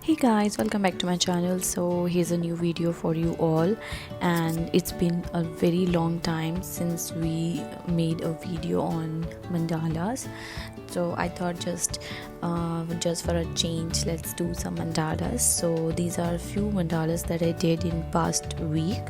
Hey guys, welcome back to my channel. So here's a new video for you all, and it's been a very long time since we made a video on mandalas. So I thought just for a change, let's do some mandalas. So these are a few mandalas that I did in past week,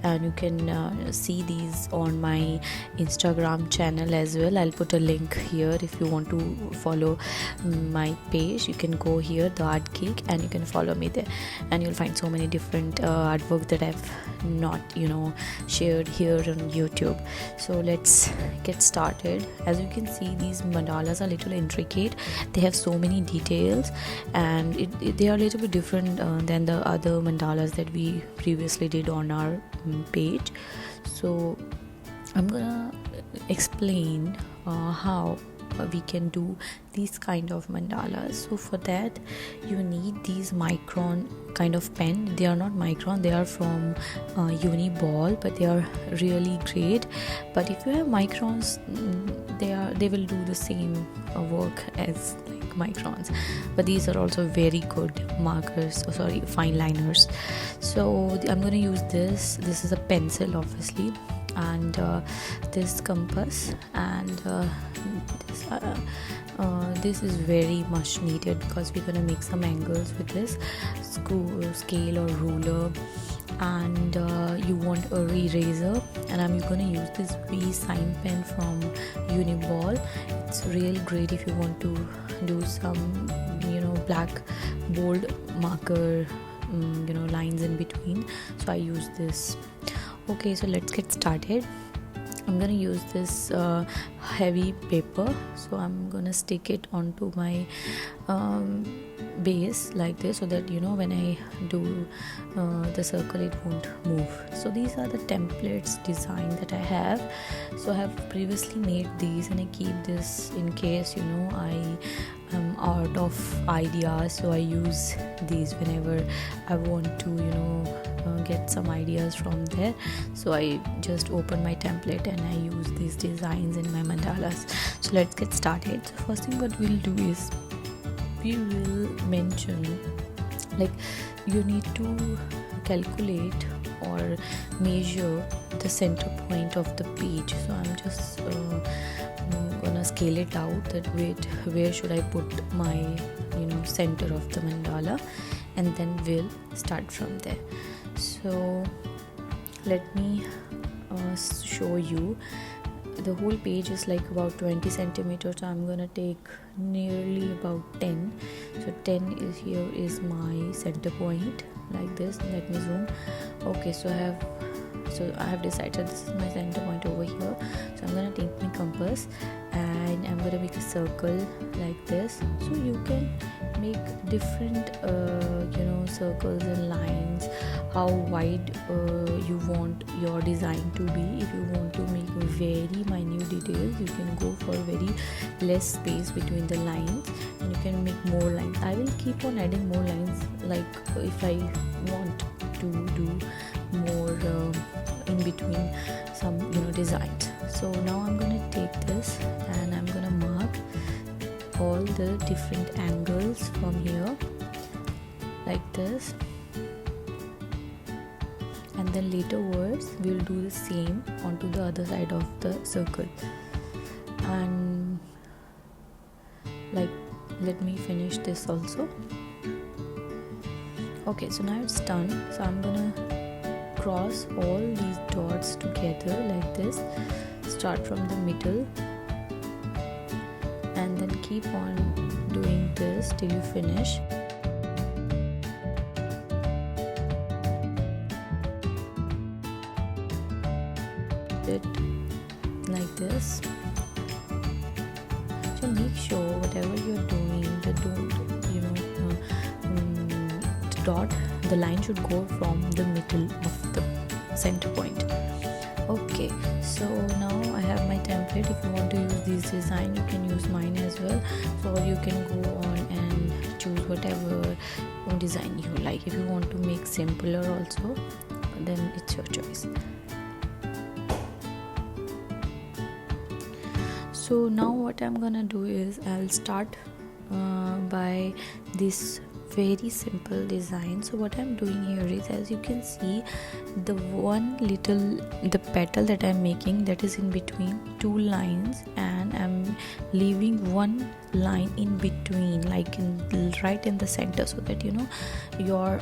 and you can see these on my Instagram channel as well. I'll put a link here if you want to follow my page. You can go here, the art geek, and you can follow me there, and you'll find so many different artwork that I've not shared here on YouTube. So let's get started. As you can see, these mandalas are a little intricate. They have so many details, and they are a little bit different than the other mandalas that we previously did on our page. So I'm gonna explain how we can do these kind of mandalas. So for that you need these micron kind of pen. They are not micron, they are from uni ball, but they are really great. But if you have microns, they will do the same work as like microns, but these are also very good markers, fine liners. So I'm going to use this is a pencil obviously, and this compass, and this is very much needed because we're gonna make some angles with this scale or ruler. And you want a eraser, and I'm gonna use this V sign pen from Uniball. It's real great if you want to do some black bold marker lines in between. So I use this. Okay, so let's get started. I'm gonna use this heavy paper, so I'm gonna stick it onto my base like this, so that when I do the circle, it won't move. So these are the templates design that I have. So I have previously made these, and I keep this in case I am out of ideas. So I use these whenever I want to get some ideas from there. So I just open my template and I use these designs in my mandalas. So let's get started. So first thing what we'll do is we will mention, like, you need to calculate or measure the center point of the page. So I'm just gonna scale it out, that where should I put my center of the mandala, and then we'll start from there. So let me show you. The whole page is like about 20 centimeters, so I'm gonna take nearly about 10. So 10 is here is my center point, like this. Let me zoom. Okay, so I have decided this is my center point over here. So I'm gonna take my compass and I'm gonna make a circle like this. So you can make different circles and lines, how wide you want your design to be. If you want to make very minute details, you can go for very less space between the lines, and you can make more lines. I will keep on adding more lines, like if I want to do more in between some designs. So now I'm gonna take this and I'm gonna mark all the different angles from here like this, and then later words we'll do the same onto the other side of the circle. And like, let me finish this also. Okay, so now it's done. So I'm gonna cross all these dots together like this, start from the middle, and then keep on doing this till you finish. It like this. So make sure whatever you're doing, the line should go from the middle of the center point. Okay, so now I have my template. If you want to use this design, you can use mine as well. So you can go on and choose whatever design you like. If you want to make simpler also, then it's your choice. So now what I'm gonna do is I'll start by this very simple design. So what I'm doing here is, as you can see, the petal that I'm making, that is in between two lines, and I'm leaving one line in between, like right in the center, so that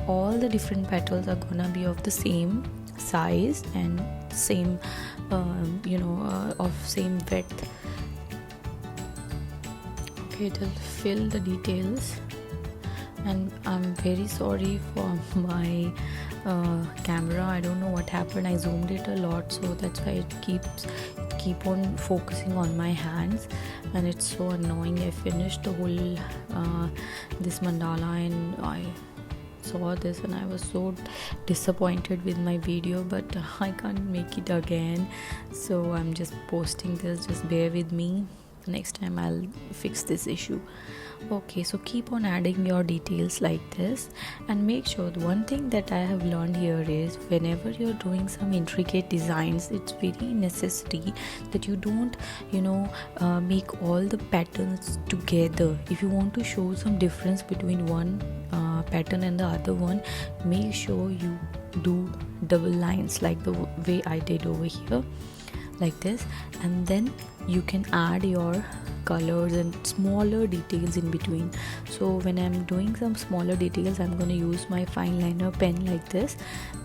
all the different petals are gonna be of the same size and same of same width. Okay, it'll fill the details, and I'm very sorry for my camera. I don't know what happened. I zoomed it a lot, so that's why it keep on focusing on my hands, and it's so annoying. I finished the whole this mandala, and I saw this and I was so disappointed with my video, but I can't make it again, so I'm just posting this. Just bear with me. Next time I'll fix this issue. Okay, so keep on adding your details like this, and make sure, the one thing that I have learned here is, whenever you're doing some intricate designs, it's very necessary that you don't make all the patterns together. If you want to show some difference between one pattern and the other one, make sure you do double lines like the way I did over here, like this, and then you can add your colors and smaller details in between. So when I'm doing some smaller details, I'm going to use my fine liner pen like this,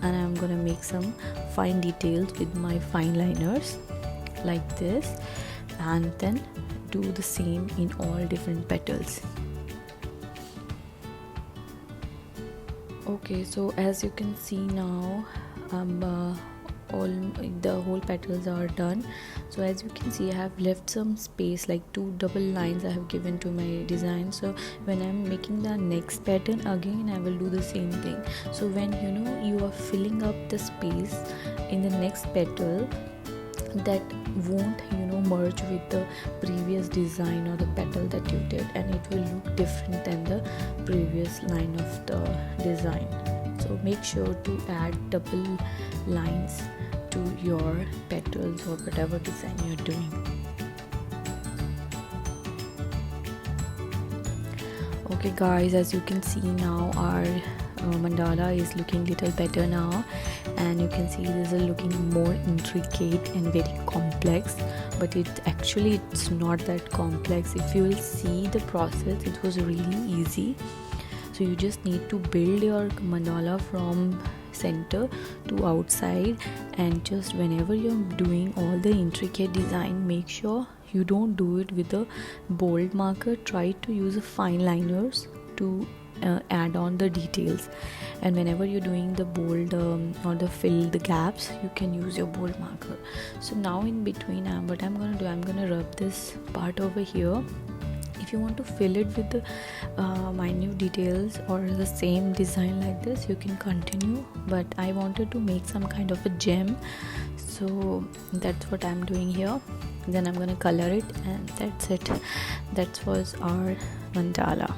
and I'm going to make some fine details with my fine liners like this, and then do the same in all different petals. Okay, so as you can see now, the whole petals are done. So as you can see, I have left some space, like 2 double lines I have given to my design. So when I'm making the next pattern again, I will do the same thing. So when you are filling up the space in the next petal, that won't merge with the previous design or the petal that you did, and it will look different than the previous line of the design. So make sure to add double lines to your petals or whatever design you're doing. Okay guys, as you can see now, our mandala is looking little better now, and you can see this is looking more intricate and very complex, but it's not that complex. If you will see the process, it was really easy. So you just need to build your mandala from center to outside, and just whenever you're doing all the intricate design, make sure you don't do it with a bold marker. Try to use fine liners to add on the details, and whenever you're doing the bold or the fill the gaps, you can use your bold marker. So now in between, what I'm gonna do, I'm gonna rub this part over here. If you want to fill it with the minute details or the same design like this, you can continue, but I wanted to make some kind of a gem, so that's what I'm doing here. Then I'm gonna color it, and that's it. That was our mandala.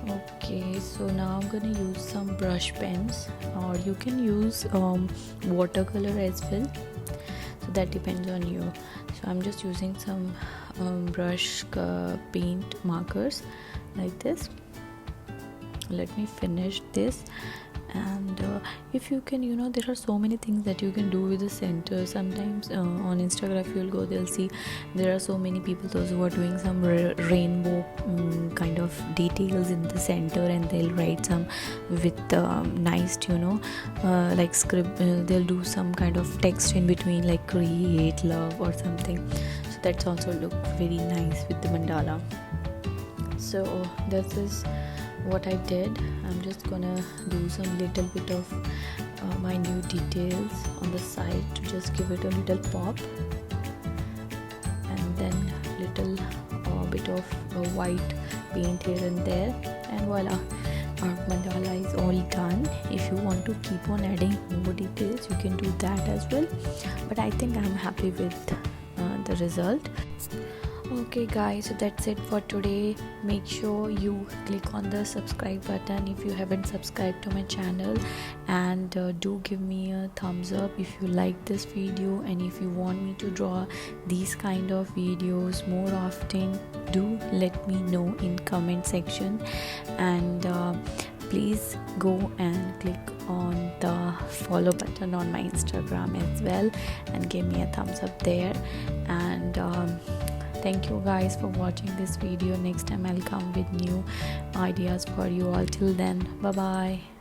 Okay, so now I'm gonna use some brush pens, or you can use watercolor as well, so that depends on you. So I'm just using some brush paint markers like this. Let me finish this. And if you can, there are so many things that you can do with the center. Sometimes on Instagram, if you'll go, they'll see there are so many people, those who are doing some rainbow kind of details in the center, and they'll write some with nice like script. They'll do some kind of text in between, like create love or something. So that's also look very nice with the mandala. So this is what I did. I'm just gonna do some little bit of minute details on the side to just give it a little pop, and then little bit of white paint here and there, and voila, our mandala is all done. If you want to keep on adding more details, you can do that as well, but I think I'm happy with the result. Okay guys, so that's it for today. Make sure you click on the subscribe button if you haven't subscribed to my channel, and do give me a thumbs up if you like this video, and if you want me to draw these kind of videos more often, do let me know in comment section. And please go and click on the follow button on my Instagram as well and give me a thumbs up there. And thank you guys for watching this video. Next time I'll come with new ideas for you all. Till then, bye bye.